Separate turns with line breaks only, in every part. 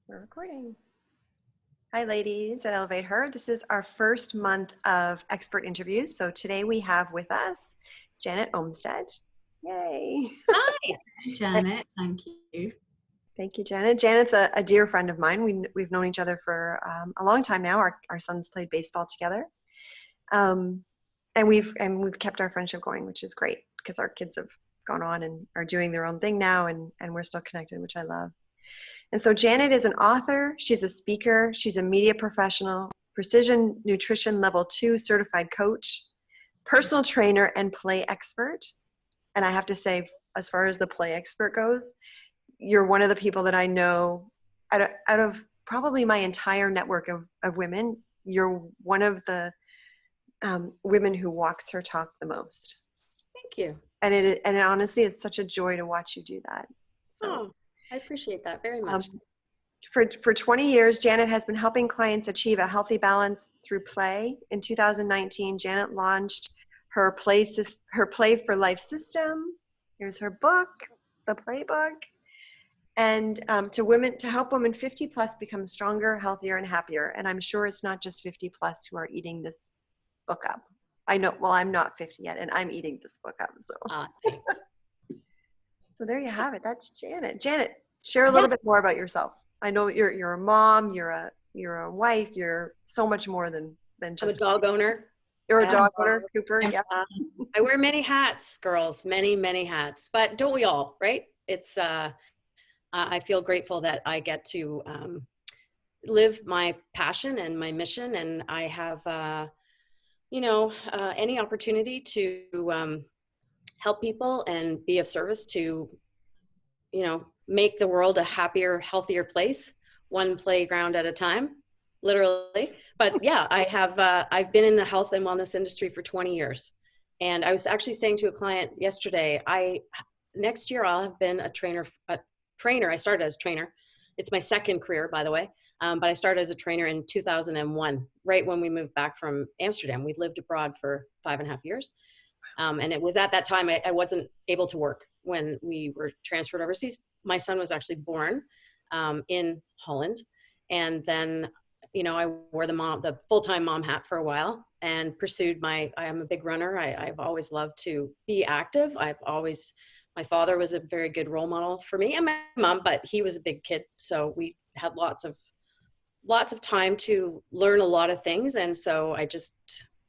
We're recording. Hi, ladies at ElevateHER. This is our first month of expert interviews. So today we have with us Janet Olmstead. Yay.
Hi, Janet. Thank you.
Thank you, Janet. Janet's a dear friend of mine. We've known each other for a long time now. Our sons played baseball together. And we've kept our friendship going, which is great because our kids have gone on and are doing their own thing now, and we're still connected, which I love. And so Janet is an author, she's a speaker, she's a media professional, precision nutrition level 2 certified coach, personal trainer, and play expert. And I have to say, as far as the play expert goes, you're one of the people that I know out of probably my entire network of women, you're one of the women who walks her talk the most.
Thank you.
And honestly, it's such a joy to watch you do that. So.
I appreciate that very much.
For 20 years, Janet has been helping clients achieve a healthy balance through play. In 2019, Janet launched her Play for Life system. Here's her book, The Playbook, and to help women 50 plus become stronger, healthier, and happier. And I'm sure it's not just 50 plus who are eating this book up. I know. Well, I'm not 50 yet, and I'm eating this book up. So.
Thanks.
So there you have it. That's Janet. Janet, share a little bit more about yourself. I know you're a mom, you're a wife, you're so much more than just.
I'm a dog owner.
You're a dog owner, Cooper. Yeah.
I wear many hats, girls, many hats. But don't we all, right? It's I feel grateful that I get to live my passion and my mission, and I have any opportunity to help people and be of service to, make the world a happier, healthier place, one playground at a time, literally. But yeah, I've been in the health and wellness industry for 20 years. And I was actually saying to a client yesterday, next year I'll have been a trainer. I started as a trainer. It's my second career, by the way. But I started as a trainer in 2001, right when we moved back from Amsterdam. We'd lived abroad for 5.5 years. And it was at that time I wasn't able to work when we were transferred overseas. My son was actually born in Holland. And then, I wore the full-time mom hat for a while and pursued I am a big runner. I've always loved to be active. My father was a very good role model for me and my mom, but he was a big kid. So we had lots of time to learn a lot of things. And so I just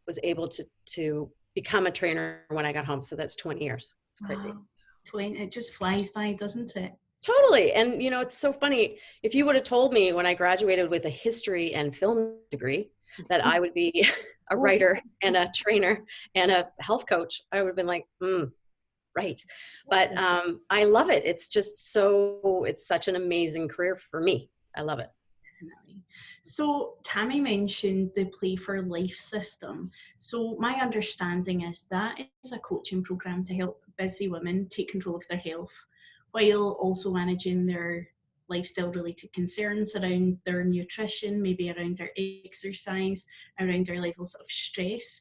was able to become a trainer when I got home. So that's 20 years. It's crazy.
Wow. 20, it just flies by, doesn't it?
Totally. And it's so funny. If you would have told me when I graduated with a history and film degree that I would be a writer and a trainer and a health coach, I would have been like, right. But I love it. It's just it's such an amazing career for me. I love it.
Definitely. So Tammy mentioned the Play for Life system. So my understanding is that is a coaching program to help busy women take control of their health while also managing their lifestyle related concerns around their nutrition, maybe around their exercise, around their levels of stress.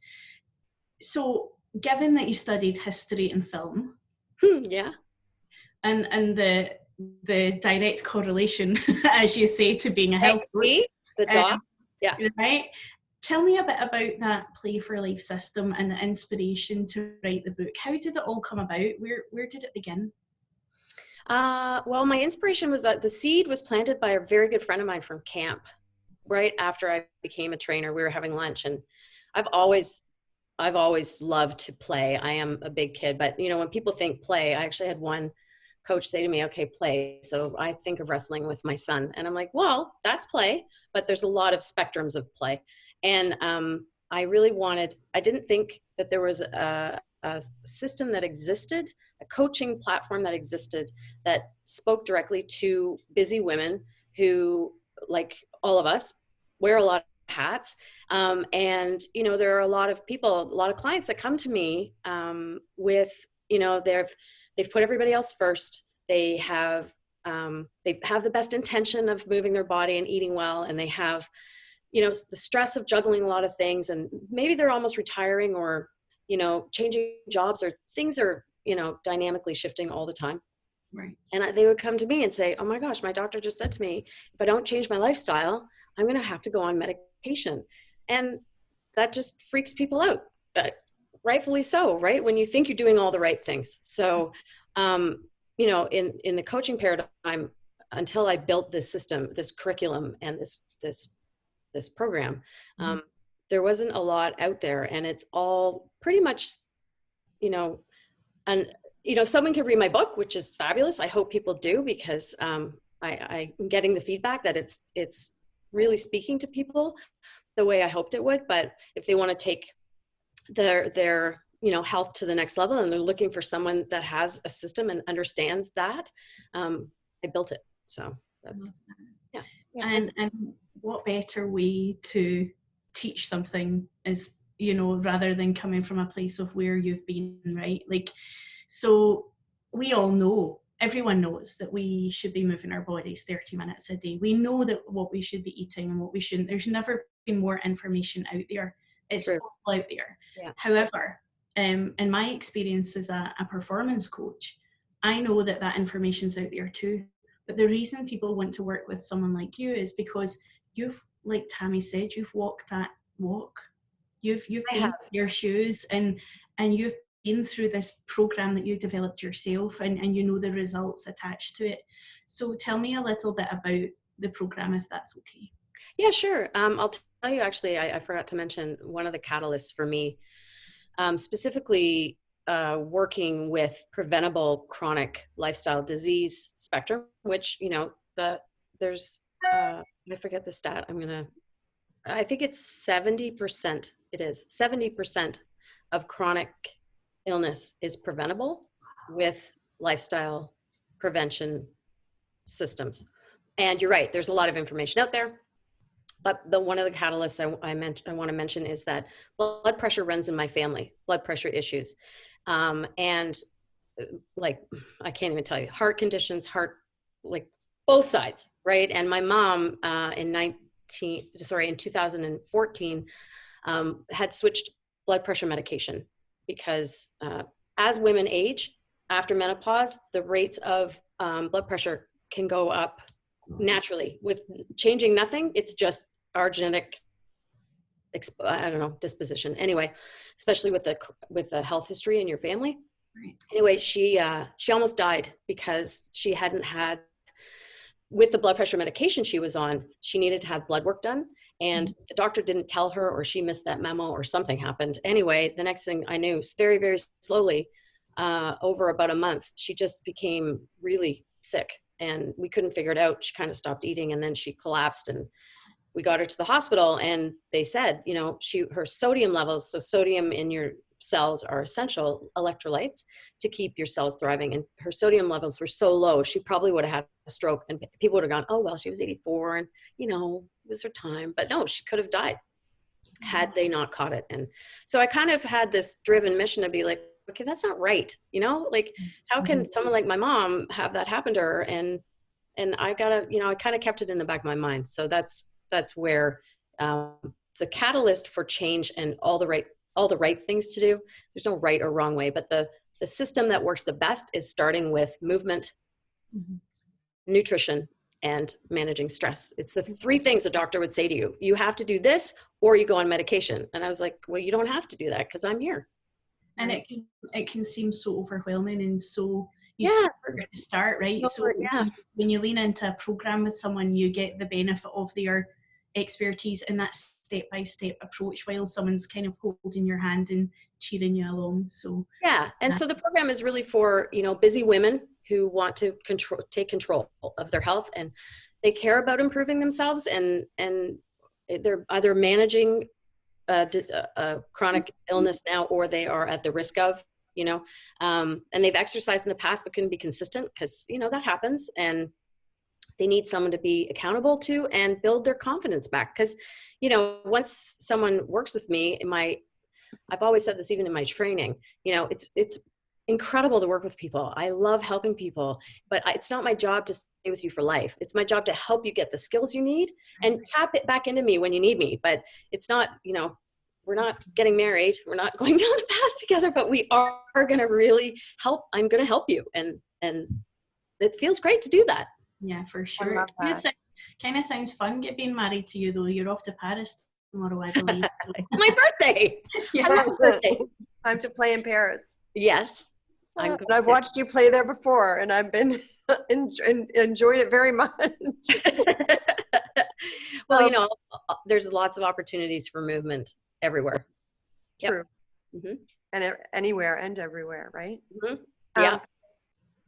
So given that you studied history and film,
yeah,
and the direct correlation, as you say, to being a health coach.
The dots, yeah.
Right? Tell me a bit about that Play for Life system and the inspiration to write the book. How did it all come about? Where did it begin?
Well, my inspiration was that the seed was planted by a very good friend of mine from camp. Right after I became a trainer, we were having lunch, and I've always loved to play. I am a big kid, but when people think play, I actually had one coach say to me, okay, play. So I think of wrestling with my son, and I'm like, well, that's play, but there's a lot of spectrums of play. And I didn't think that there was a system that existed, a coaching platform that existed that spoke directly to busy women who, like all of us, wear a lot of hats. And, there are a lot of clients that come to me with, they've put everybody else first. They have the best intention of moving their body and eating well, and they have, the stress of juggling a lot of things, and maybe they're almost retiring or, changing jobs, or things are, dynamically shifting all the time.
Right.
And they would come to me and say, oh my gosh, my doctor just said to me, if I don't change my lifestyle, I'm going to have to go on medication. And that just freaks people out. Rightfully so, right? When you think you're doing all the right things. So, you know, in the coaching paradigm, until I built this system, this curriculum, and this program, there wasn't a lot out there, and it's all pretty much, you know, and you know, someone can read my book, which is fabulous. I hope people do, because I'm getting the feedback that it's really speaking to people the way I hoped it would. But if they want to take their you know, health to the next level, and they're looking for someone that has a system and understands that, I built it. So that's, yeah.
And what better way to teach something is, you know, rather than coming from a place of where you've been, right? Like, so we all know, everyone knows that we should be moving our bodies 30 minutes a day. We know that what we should be eating and what we shouldn't. There's never been more information out there. It's
True.
all out there.
Yeah.
However, in my experience as a performance coach, I know that that information's out there too. But the reason people want to work with someone like you is because you've, like Tammy said, you've walked that walk. You've been in your shoes, and you've been through this program that you developed yourself, and you know the results attached to it. So tell me a little bit about the program, if that's okay.
Yeah, sure. I'll tell you, actually, I forgot to mention one of the catalysts for me, specifically working with preventable chronic lifestyle disease spectrum, which, you know, there's, I forget the stat. I think it's 70%. It is 70% of chronic illness is preventable with lifestyle prevention systems. And you're right, there's a lot of information out there. But one of the catalysts I want to mention is that blood pressure runs in my family, blood pressure issues. And like, I can't even tell you, heart conditions, like both sides, right? And my mom in 2014 had switched blood pressure medication because as women age, after menopause, the rates of blood pressure can go up naturally with changing nothing. It's just our genetic, I don't know, disposition. Anyway, especially with the health history in your family.
Right.
Anyway, she almost died because she hadn't had, with the blood pressure medication she was on, she needed to have blood work done. And the doctor didn't tell her, or she missed that memo, or something happened. Anyway, the next thing I knew, very, very slowly, over about a month, she just became really sick. And we couldn't figure it out. She kind of stopped eating, and then she collapsed, and we got her to the hospital, and they said, you know, her sodium levels, so sodium in your cells are essential electrolytes to keep your cells thriving. And her sodium levels were so low, she probably would have had a stroke, and people would have gone, oh, well, she was 84 and, you know, it was her time. But no, she could have died had they not caught it. And so I kind of had this driven mission to be like, okay, that's not right. You know, like, how can someone like my mom have that happen to her? And I gotta, you know, I kind of kept it in the back of my mind. So that's where the catalyst for change and all the right things to do. There's no right or wrong way, but the system that works the best is starting with movement, nutrition, and managing stress. It's the three things a doctor would say to you. You have to do this, or you go on medication. And I was like, well, you don't have to do that, because I'm here.
And it can seem so overwhelming, and so
yeah,
to start, right? So when you lean into a program with someone, you get the benefit of their expertise in that step-by-step approach, while someone's kind of holding your hand and cheering you along. So
yeah, and so the program is really for, you know, busy women who want to take control of their health, and they care about improving themselves, and they're either managing a chronic illness now, or they are at the risk of, you know, and they've exercised in the past but couldn't be consistent, because, you know, that happens, and they need someone to be accountable to and build their confidence back. Because, you know, once someone works with me, I've always said this even in my training, you know, it's incredible to work with people. I love helping people, but it's not my job to stay with you for life. It's my job to help you get the skills you need and tap it back into me when you need me. But it's not, you know, we're not getting married. We're not going down the path together, but we are going to really help. I'm going to help you and it feels great to do that.
Yeah, for
I
sure.
love that.
It kind of sounds fun being married to you, though. You're off to Paris tomorrow, I believe.
It's my birthday.
Yeah.
I love birthdays.
Time to play in Paris.
Yes. I'm
And
going
I've watched you play there before, and I've been enjoyed it very much.
Well, you know, there's lots of opportunities for movement everywhere. Yep.
True.
Mm-hmm.
And anywhere and everywhere, right?
Mm-hmm. Yeah.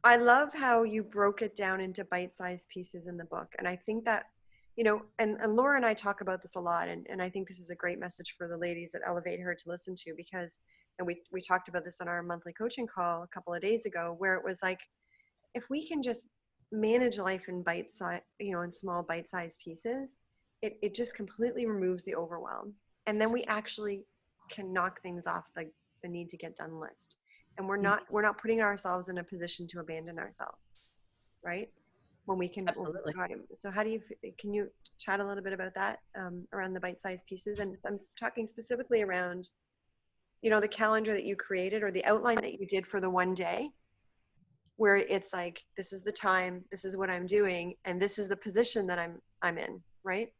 I love how you broke it down into bite-sized pieces in the book. And I think that, you know, and Laura and I talk about this a lot. And I think this is a great message for the ladies at ElevateHER to listen to, because, and we talked about this on our monthly coaching call a couple of days ago, where it was like, if we can just manage life in bite-size, you know, in small bite-sized pieces, it just completely removes the overwhelm. And then we actually can knock things off the need to get done list. And we're not putting ourselves in a position to abandon ourselves, right? When we can.
Absolutely.
So can you chat a little bit about that around the bite-sized pieces? And I'm talking specifically around, you know, the calendar that you created or the outline that you did for the one day, where it's like, this is the time, this is what I'm doing, and this is the position that I'm in, right?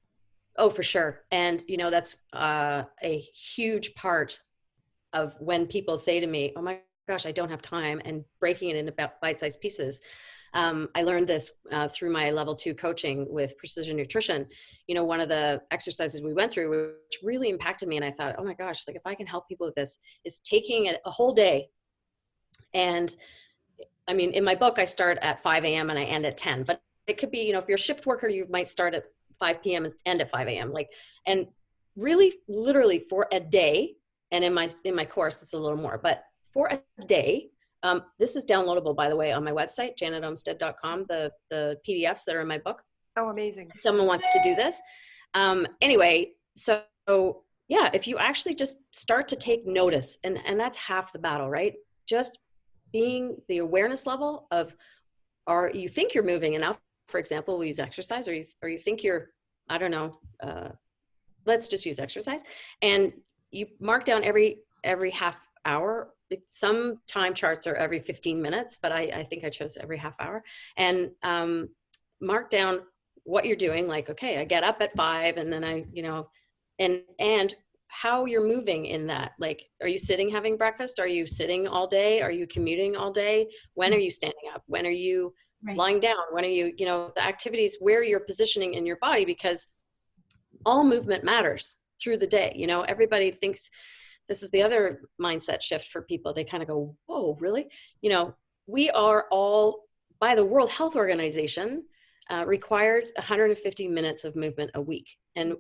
Oh, for sure. And, you know, that's a huge part of when people say to me, oh my gosh, I don't have time, and breaking it into bite-sized pieces. I learned this through my level 2 coaching with precision nutrition. You know, one of the exercises we went through, which really impacted me, and I thought, oh my gosh, like if I can help people with this, is taking a whole day. And I mean, in my book, I start at 5 a.m. and I end at 10, but it could be, you know, if you're a shift worker, you might start at 5 p.m. and end at 5 a.m. Like, and really literally for a day, and in my course, it's a little more, but for a day, this is downloadable, by the way, on my website, janetomstead.com, the PDFs that are in my book.
Oh, amazing.
If someone wants to do this. Anyway, so yeah, if you actually just start to take notice, and that's half the battle, right? Just being the awareness level of, or you think you're moving enough, for example, we'll use exercise, or you think you're, I don't know, let's just use exercise, and you mark down every half hour. Some time charts are every 15 minutes, but I think I chose every half hour, and mark down what you're doing. Like, okay, I get up at 5, and then I, you know, and how you're moving in that. Like, are you sitting having breakfast? Are you sitting all day? Are you commuting all day? When are you standing up? When are you lying down? When are you, you know, the activities where you're positioning in your body, because all movement matters through the day. You know, everybody thinks, this is the other mindset shift for people. They kind of go, whoa, really? You know, we are all, by the World Health Organization, required 150 minutes of movement a week. And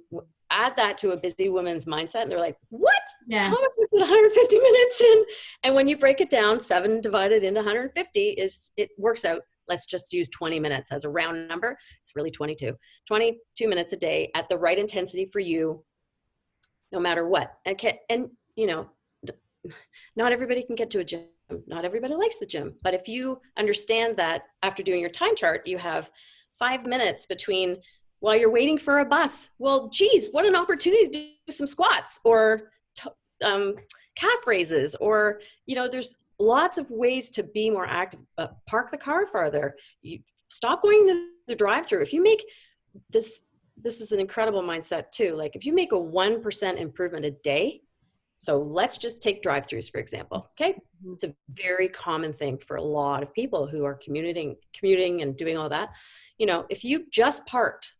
add that to a busy woman's mindset, and they're like, what? Yeah. How much is 150 minutes in? And when you break it down, 7 divided into 150 it works out. Let's just use 20 minutes as a round number. It's really 22 minutes a day at the right intensity for you, no matter what. And you know, not everybody can get to a gym. Not everybody likes the gym. But if you understand that after doing your time chart, you have 5 minutes between while you're waiting for a bus. Well, geez, what an opportunity to do some squats or calf raises, or, you know, there's lots of ways to be more active. Park the car farther. You stop going to the drive-through. If you make this is an incredible mindset too. Like, if you make a 1% improvement a day, so let's just take drive-throughs, for example. Okay. It's a very common thing for a lot of people who are commuting and doing all that. You know, if you just parked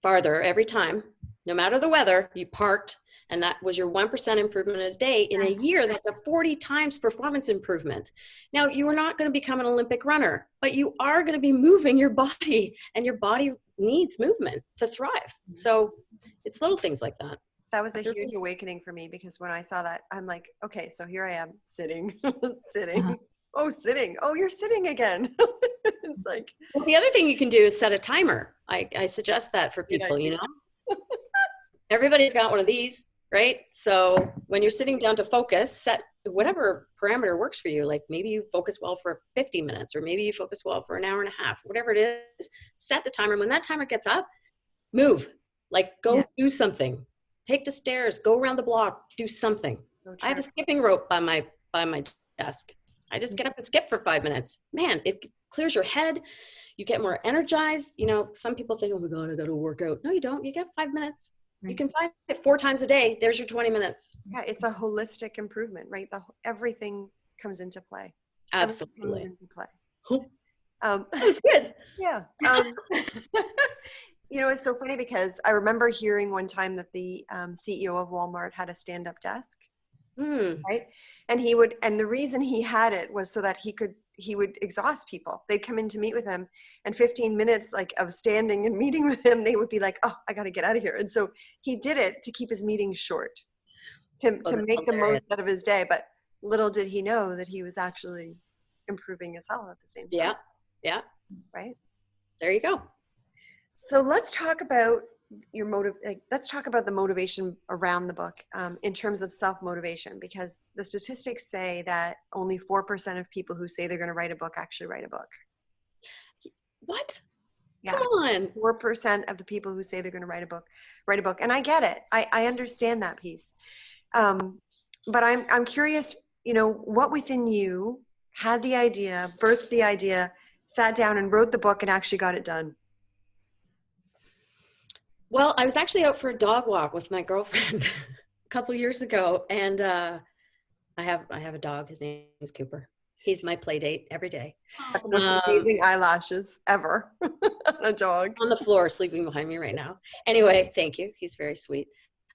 farther every time, no matter the weather, you parked, and that was your 1% improvement a day, in a year, that's a 40 times performance improvement. Now, you are not going to become an Olympic runner, but you are going to be moving your body, and your body needs movement to thrive. So it's little things like that.
That was a huge awakening for me, because when I saw that, I'm like, okay, so here I am sitting, sitting. Oh, sitting. Oh, you're sitting again. It's like,
well, the other thing you can do is set a timer. I suggest that for people, you know. Everybody's got one of these, right? So when you're sitting down to focus, set whatever parameter works for you. Like, maybe you focus well for 50 minutes, or maybe you focus well for an hour and a half, whatever it is. Set the timer. When that timer gets up, move. Like, go do something. Take the stairs, go around the block, do something. So I have a skipping rope by my desk. I just get up and skip for 5 minutes. Man, it clears your head. You get more energized. You know, some people think, oh my God, I got to work out. No, you don't. You get 5 minutes.
Right.
You can find it 4 times a day. There's your 20 minutes.
Yeah, it's a holistic improvement, right? Everything comes into play.
Absolutely.
Comes into play.
That's good.
Yeah. You know, it's so funny because I remember hearing one time that the CEO of Walmart had a stand-up desk, right? And the reason he had it was so that he would exhaust people. They'd come in to meet with him, and 15 minutes like of standing and meeting with him, they would be like, oh, I got to get out of here. And so he did it to keep his meetings short, to make the most out of his day. But little did he know that he was actually improving his health at the same time.
Yeah. Yeah.
Right.
There you go.
So let's talk about let's talk about the motivation around the book in terms of self-motivation, because the statistics say that only 4% of people who say they're going to write a book actually write a book.
What?
Yeah.
Come on.
4% of the people who say they're going to write a book. And I get it. I understand that piece. But I'm curious, you know, what within you had the idea, birthed the idea, sat down and wrote the book and actually got it done?
Well, I was actually out for a dog walk with my girlfriend a couple years ago, and I have a dog. His name is Cooper. He's my play date every day.
The most amazing eyelashes ever on a dog.
On the floor, sleeping behind me right now. Anyway, thank you. He's very sweet.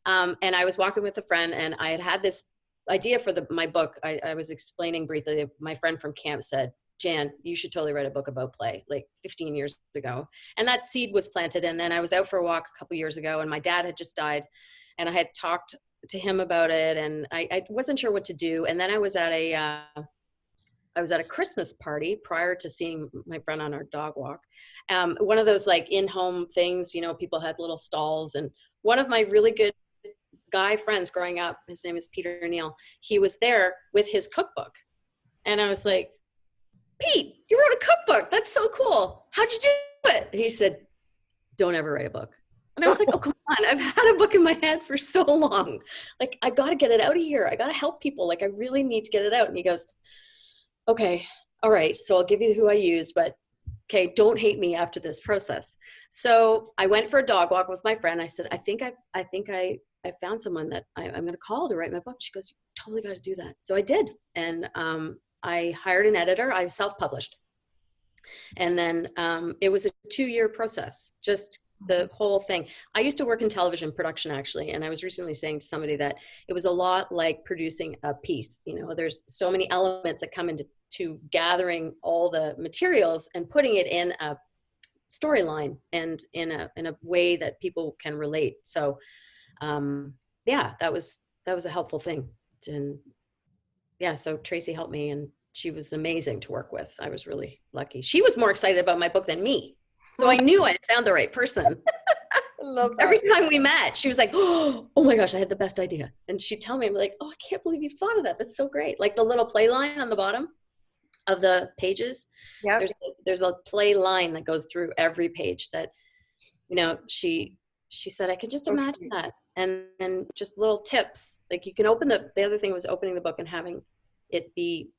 And I was walking with a friend, and I had this idea for my book. I was explaining briefly. My friend from camp said, Jan, you should totally write a book about play, like 15 years ago. And that seed was planted. And then I was out for a walk a couple years ago, and my dad had just died, and I had talked to him about it, and I wasn't sure what to do. And then I was at a Christmas party prior to seeing my friend on our dog walk. One of those like in-home things, you know, people had little stalls, and one of my really good guy friends growing up, his name is Peter Neal, he was there with his cookbook. And I was like, Pete, you wrote a cookbook. That's so cool. How'd you do it? And he said, don't ever write a book. And I was like, oh, come on. I've had a book in my head for so long. Like, I got to get it out of here. I got to help people. Like, I really need to get it out. And he goes, okay, all right. So I'll give you who I use, but okay, don't hate me after this process. So I went for a dog walk with my friend. I said, I think I found someone that I'm going to call to write my book. She goes, you totally got to do that. So I did. And, I hired an editor. I self-published. And then it was a 2-year process, just the whole thing. I used to work in television production, actually, and I was recently saying to somebody that it was a lot like producing a piece. You know, there's so many elements that come into gathering all the materials and putting it in a storyline and in a way that people can relate. So yeah, that was a helpful thing. And yeah, so Tracy helped me, and she was amazing to work with. I was really lucky. She was more excited about my book than me. So I knew I had found the right person.
I love that.
Every time we met, she was like, oh my gosh, I had the best idea. And she'd tell me, I'm like, oh, I can't believe you thought of that. That's so great. Like the little play line on the bottom of the pages.
Yeah.
There's a play line that goes through every page that, you know, she said, I can just imagine that. And just little tips. Like you can open the other thing was opening the book and having it be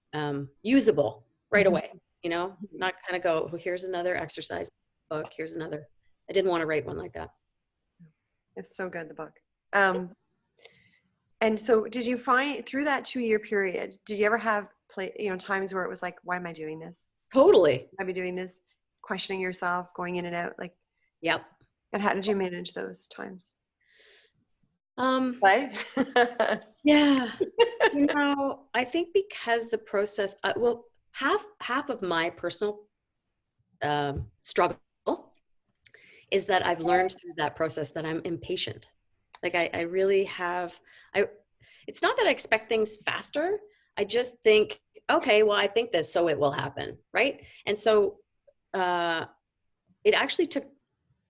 usable right away, you know, not kind of go, oh, here's another exercise book. Here's another. I didn't want to write one like that.
It's so good, the book. And so did you find through that 2-year period, did you ever have times where it was like, why am I doing this?
Totally.
I'd be doing this, questioning yourself, going in and out, like,
yep.
And how did you manage those times?
Play? Yeah. You know, I think because the process, well, half of my personal struggle is that I've learned through that process that I'm impatient. Like I really have, it's not that I expect things faster. I just think, okay, well, I think this, so it will happen. Right. And so it actually took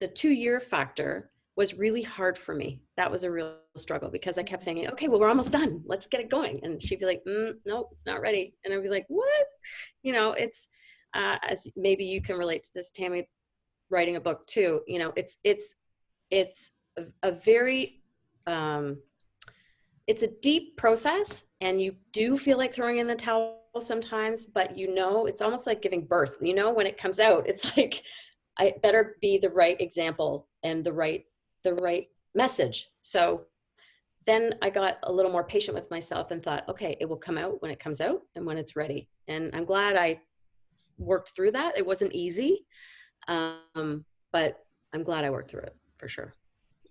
the 2-year factor was really hard for me. That was a real struggle because I kept thinking, okay, well, we're almost done. Let's get it going. And she'd be like, no, it's not ready. And I'd be like, what? You know, it's, as maybe you can relate to this, Tammy, writing a book too. You know, it's a very, it's a deep process, and you do feel like throwing in the towel sometimes, but it's almost like giving birth. When it comes out, it's like, I better be the right example and the right message. So then I got a little more patient with myself and thought, okay, it will come out when it comes out and when it's ready. And I'm glad I worked through that. It wasn't easy, but I'm glad I worked through it for sure.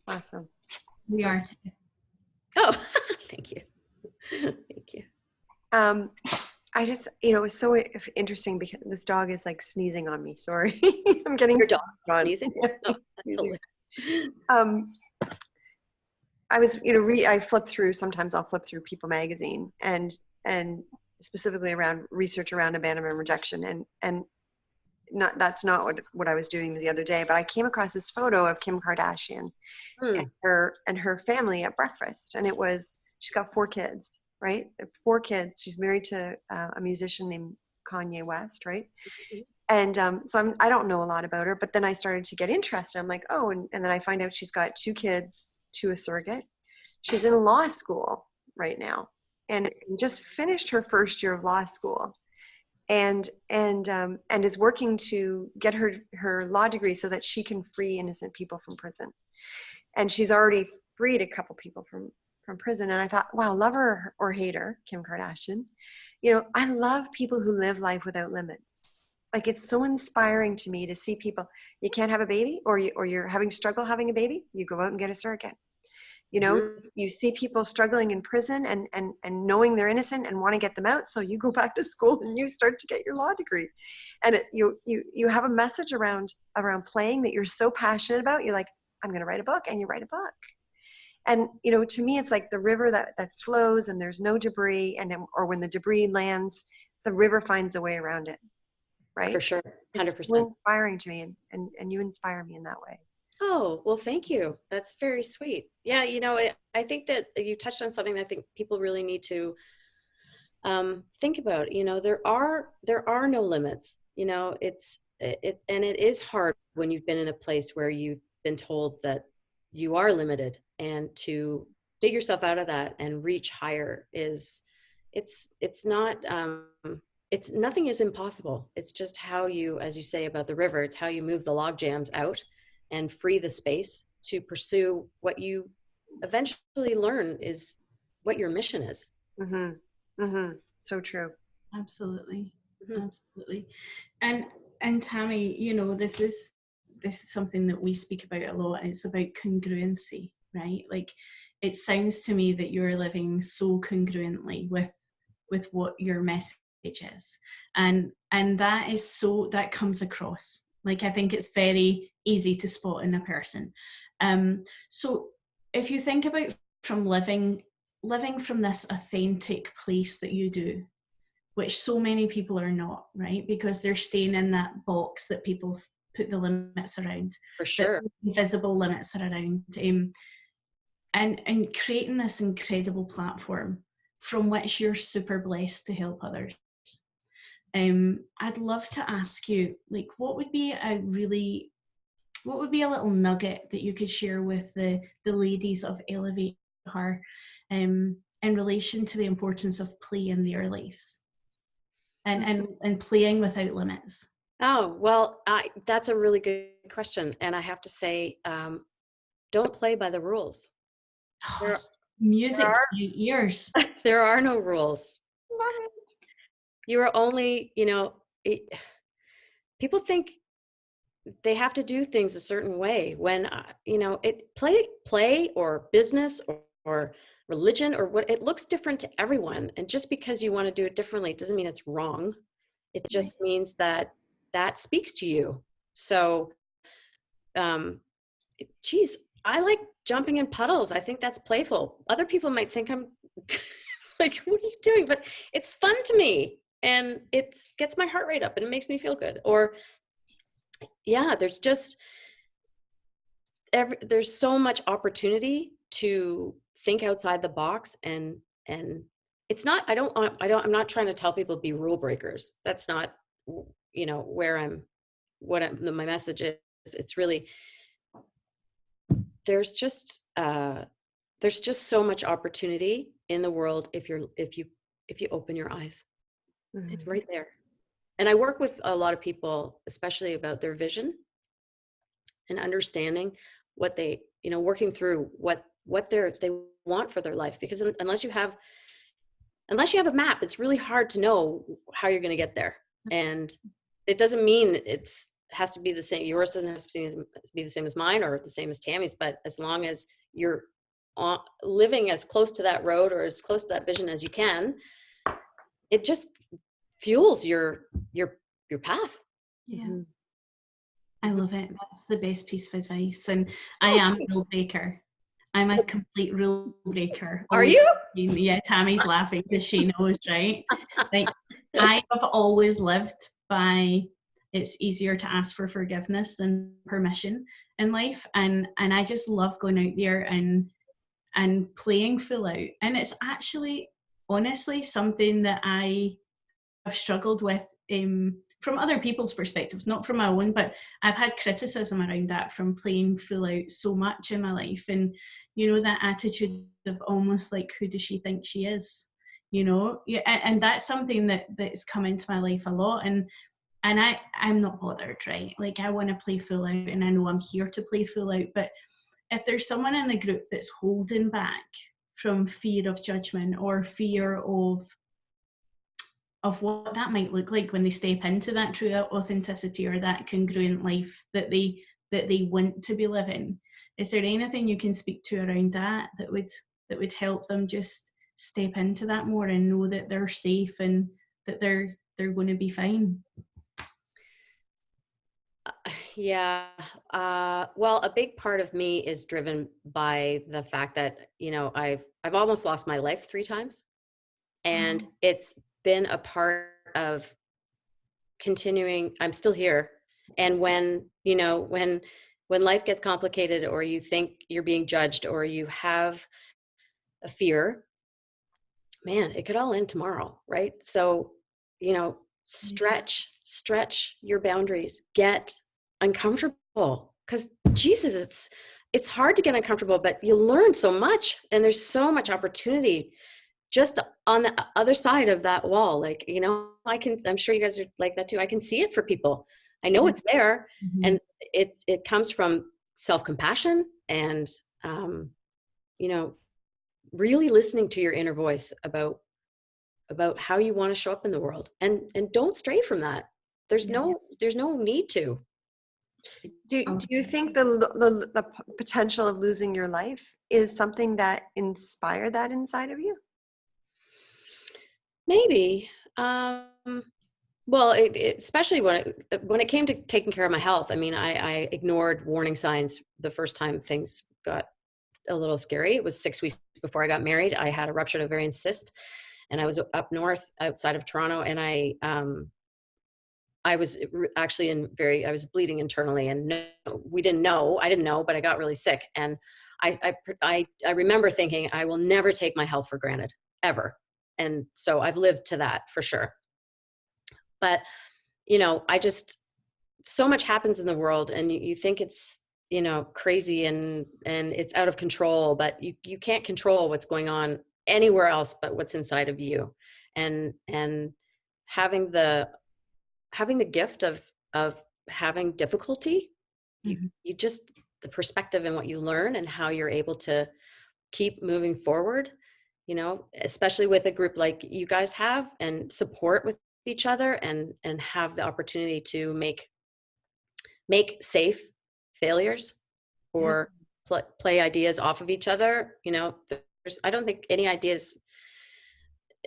Awesome.
We are.
Oh, thank you. Thank you.
I just, it was so interesting because this dog is like sneezing on me. Sorry. I'm getting
Your dog
on.
sneezing? Oh, that's hilarious.
I was, I flipped through, sometimes I'll flip through People magazine and specifically around research around abandonment rejection. And that's not what I was doing the other day, but I came across this photo of Kim Kardashian and her family at breakfast. And she's got 4 kids, right? 4 kids. She's married to a musician named Kanye West, right? And so I don't know a lot about her, but then I started to get interested. I'm like, oh, and then I find out she's got 2 kids to a surrogate. She's in law school right now and just finished her first year of law school and is working to get her law degree so that she can free innocent people from prison. And she's already freed a couple people from prison. And I thought, wow, love her or hate her, Kim Kardashian. I love people who live life without limits. Like, it's so inspiring to me to see people. You can't have a baby, or you're having struggle having a baby, you go out and get a surrogate. You see people struggling in prison and knowing they're innocent and want to get them out, so you go back to school and you start to get your law degree. And you have a message around playing that you're so passionate about. You're like, I'm going to write a book, and you write a book. And to me, it's like the river that flows and there's no debris, or when the debris lands, the river finds a way around it. Right?
For sure. 100%.
It's so inspiring to me, and you inspire me in that way.
Oh, well, thank you. That's very sweet. Yeah, I think that you touched on something that I think people really need to think about. There are no limits. And it is hard when you've been in a place where you've been told that you are limited, and to dig yourself out of that and reach higher it's not nothing is impossible. It's just how you, as you say about the river, it's how you move the log jams out and free the space to pursue what you eventually learn is what your mission is.
So true.
Absolutely. Absolutely. And Tammy, this is something that we speak about a lot. It's about congruency, right? Like, it sounds to me that you're living so congruently with what your message is, and that comes across. Like, I think it's very easy to spot in a person. So if you think about from living from this authentic place that you do, which so many people are not, right? Because they're staying in that box that people put the limits around.
For sure.
Invisible limits are around. And creating this incredible platform from which you're super blessed to help others. I'd love to ask you, like, what would be a little nugget that you could share with the ladies of ElevateHER in relation to the importance of play in their lives and playing without limits?
Oh, well, that's a really good question. And I have to say, don't play by the rules.
Music to your ears.
There are no rules.
Love it.
You are only, people think they have to do things a certain way when, play or business or religion or what, it looks different to everyone. And just because you want to do it differently, it doesn't mean it's wrong. It just means that speaks to you. So, geez, I like jumping in puddles. I think that's playful. Other people might think I'm like, what are you doing? But it's fun to me, and it gets my heart rate up and it makes me feel good. Or there's just there's so much opportunity to think outside the box, and it's not, I'm not trying to tell people be rule breakers. That's not, where my message is. It's really, there's just so much opportunity in the world if you open your eyes. It's
Mhm.
right there. And I work with a lot of people, especially about their vision and understanding what they, working through what they want for their life. Because unless you have a map, it's really hard to know how you're going to get there. And it doesn't mean has to be the same. Yours doesn't have to be the same as mine or the same as Tammy's, but as long as you're living as close to that road or as close to that vision as you can, it just fuels your path.
Yeah.
Mhm.
I love it. That's the best piece of advice. And I am a rule breaker. I'm a complete rule breaker.
Are
Always.
you?
Yeah, Tammy's laughing because she knows, right? Like, I have always lived by it's easier to ask for forgiveness than permission in life. And I just love going out there and playing full out. And it's actually honestly something that I have struggled with from other people's perspectives, not from my own, but I've had criticism around that from playing full out so much in my life. And, that attitude of almost like, who does she think she is? Yeah, and that's something that's come into my life a lot. And I'm not bothered, right? Like, I want to play full out and I know I'm here to play full out. But if there's someone in the group that's holding back from fear of judgment or fear of what that might look like when they step into that true authenticity or that congruent life that they want to be living, is there anything you can speak to around that would help them just step into that more and know that they're safe and that they're going to be fine?
Yeah. Well, a big part of me is driven by the fact that, I've almost lost my life 3 times, and it's been a part of continuing. I'm still here. And when life gets complicated or you think you're being judged or you have a fear, man, it could all end tomorrow, right? So, stretch your boundaries, get uncomfortable, because Jesus, it's hard to get uncomfortable, but you learn so much and there's so much opportunity just on the other side of that wall. Like, I'm sure you guys are like that too. I can see it for people. I know it's there.
Mm-hmm.
And it comes from self-compassion and, you know, really listening to your inner voice about how you want to show up in the world, and don't stray from that. There's no need to.
Do you think the potential of losing your life is something that inspired that inside of you?
Maybe. Well, especially when it came to taking care of my health. I mean, I ignored warning signs the first time things got a little scary. It was 6 weeks before I got married. I had a ruptured ovarian cyst, and I was up north outside of Toronto, and I was actually I was bleeding internally, and we didn't know. I didn't know, but I got really sick, and I remember thinking, I will never take my health for granted, ever. And so I've lived to that for sure. But so much happens in the world, and you think it's crazy and it's out of control, but you can't control what's going on anywhere else but what's inside of you. And having the gift of having difficulty, you just, the perspective and what you learn and how you're able to keep moving forward, especially with a group like you guys have, and support with each other, and have the opportunity to make safe failures or play ideas off of each other. I don't think any ideas,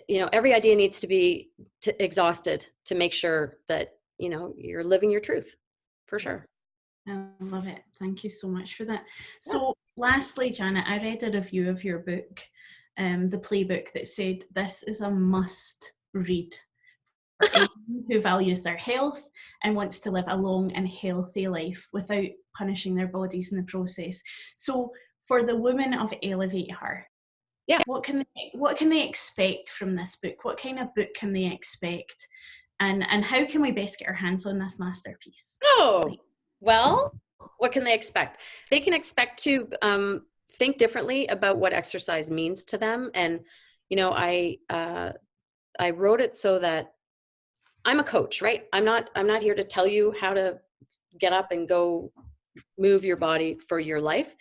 every idea needs to be exhausted to make sure that, you're living your truth, for sure.
I love it. Thank you so much for that. So lastly, Janet, I read a review of your book, the playbook, that said this is a must read for anyone who values their health and wants to live a long and healthy life without punishing their bodies in the process. So for the women of ElevateHER, what can they expect from this book? What kind of book can they expect? And how can we best get our hands on this masterpiece?
Oh, well, what can they expect? They can expect to think differently about what exercise means to them. And, I wrote it so that I'm a coach, right? I'm not here to tell you how to get up and go move your body for your life.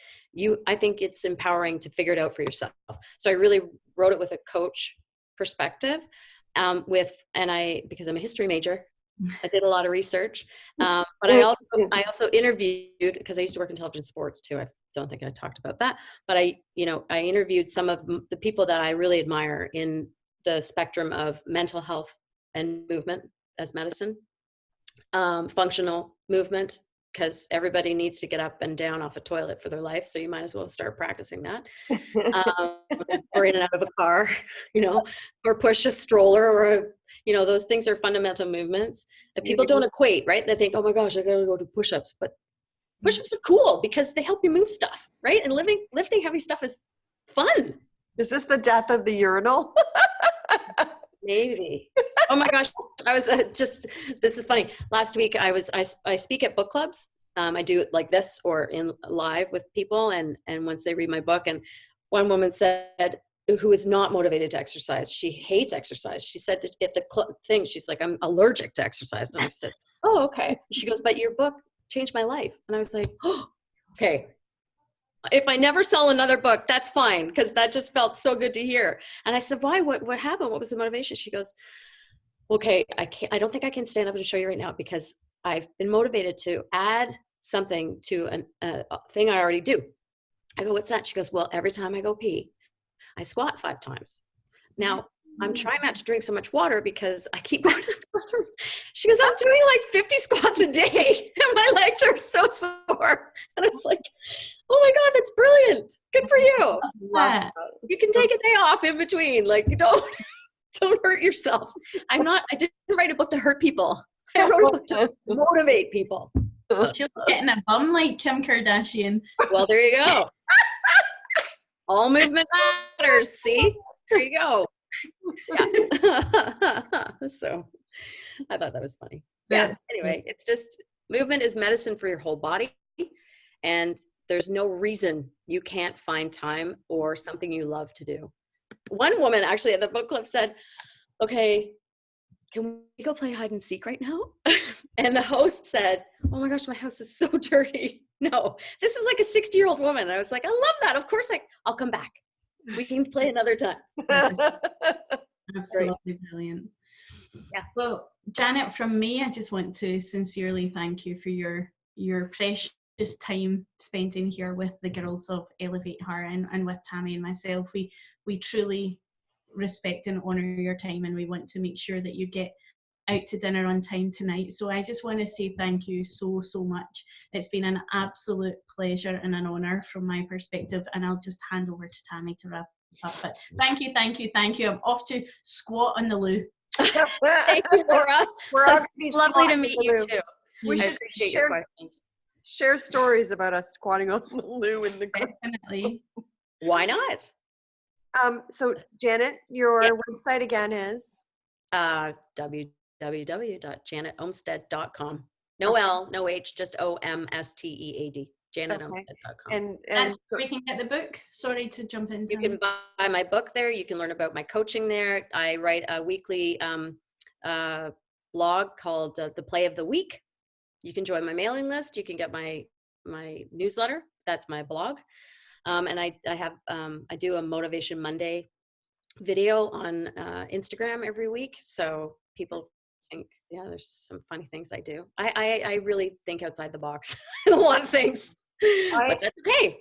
I think it's empowering to figure it out for yourself. So I really wrote it with a coach perspective, because I'm a history major, I did a lot of research. But I also interviewed, because I used to work in television sports too. I don't think I talked about that, but I interviewed some of the people that I really admire in the spectrum of mental health and movement as medicine, functional movement, because everybody needs to get up and down off a toilet for their life. So you might as well start practicing that. Or in and out of a car, or push a stroller, or those things are fundamental movements that people don't equate, right? They think, oh my gosh, I gotta go do push-ups. But push-ups are cool because they help you move stuff, right? And lifting heavy stuff is fun.
Is this the death of the urinal?
Maybe. Oh my gosh. I was this is funny. Last week I speak at book clubs. I do it like this or in live with people. And once they read my book, and one woman said, who is not motivated to exercise, she hates exercise. She said at the thing, she's like, I'm allergic to exercise. And I said, oh, okay. She goes, but your book changed my life. And I was like, oh, okay. If I never sell another book, that's fine, because that just felt so good to hear. And I said, why? What happened? What was the motivation? She goes, okay, I don't think I can stand up and show you right now, because I've been motivated to add something to a thing I already do. I go, what's that? She goes, well, every time I go pee, I squat 5 times. Now, I'm trying not to drink so much water because I keep going to the bathroom. She goes, I'm doing like 50 squats a day and my legs are so sore. And I was like, oh my God, that's brilliant. Good for you.
Yeah.
You can take a day off in between. Like, don't hurt yourself. I didn't write a book to hurt people. I wrote a book to motivate people.
She's getting a bum like Kim Kardashian.
Well, there you go. All movement matters. See? There you go. Yeah. So I thought that was funny. Yeah. Anyway, it's just movement is medicine for your whole body. And there's no reason you can't find time or something you love to do. One woman actually at the book club said, okay, can we go play hide and seek right now? And the host said, oh my gosh, my house is so dirty. No, this is like a 60-year-old woman. And I was like, I love that. Of course, I'll come back. We can play another time.
Absolutely brilliant.
Yeah.
Well, Janet, from me, I just want to sincerely thank you for your precious time spent in here with the girls of ElevateHER and with Tammy and myself. We truly respect and honor your time, and we want to make sure that you get out to dinner on time tonight. So I just want to say thank you so much. It's been an absolute pleasure and an honor from my perspective, and I'll just hand over to Tammy to wrap up. But thank you. I'm off to squat on the loo.
Thank you, Lora. It's lovely to meet you too.
We should share stories about us squatting on the loo in the group.
Definitely.
Why not?
So Janet, your website again is
www.janetomstead.com. No L, no H, just OMSTEAD. JanetOmstead.com.
And
that's where we can get the book. Sorry to jump in.
You can buy my book there. You can learn about my coaching there. I write a weekly blog called The Play of the Week. You can join my mailing list. You can get my newsletter. That's my blog. And I do a Motivation Monday video on Instagram every week. So people think, yeah, there's some funny things I do. I really think outside the box in a lot of things, but that's okay.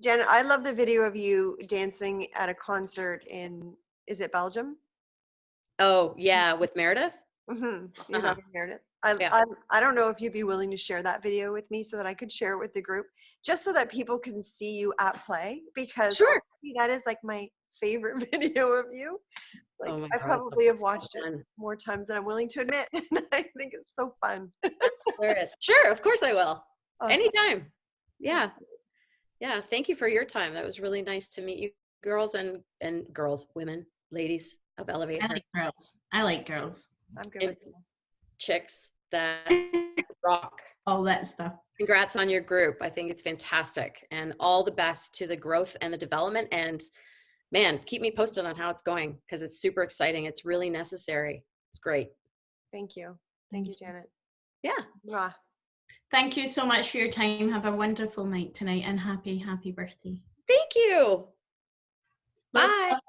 Jen, I love the video of you dancing at a concert is it Belgium?
Oh yeah, with Meredith.
Mm-hmm. You're talking Meredith. I don't know if you'd be willing to share that video with me so that I could share it with the group, just so that people can see you at play, because
sure,
that is like my favorite video of you. Like, I probably have watched it more times than I'm willing to admit, and I think it's so fun.
That's hilarious. Sure, of course I will.
Awesome.
Anytime. Yeah. Thank you for your time. That was really nice to meet you, girls and women, ladies of ElevateHER.
I like girls.
I'm good with this.
Chicks that rock.
All that stuff.
Congrats on your group. I think it's fantastic, and all the best to the growth and the development. And man, keep me posted on how it's going, because it's super exciting. It's really necessary. It's great.
Thank you. Thank you, Janet.
Yeah.
Mwah.
Thank you so much for your time. Have a wonderful night tonight and happy birthday.
Thank you.
Lots
Bye.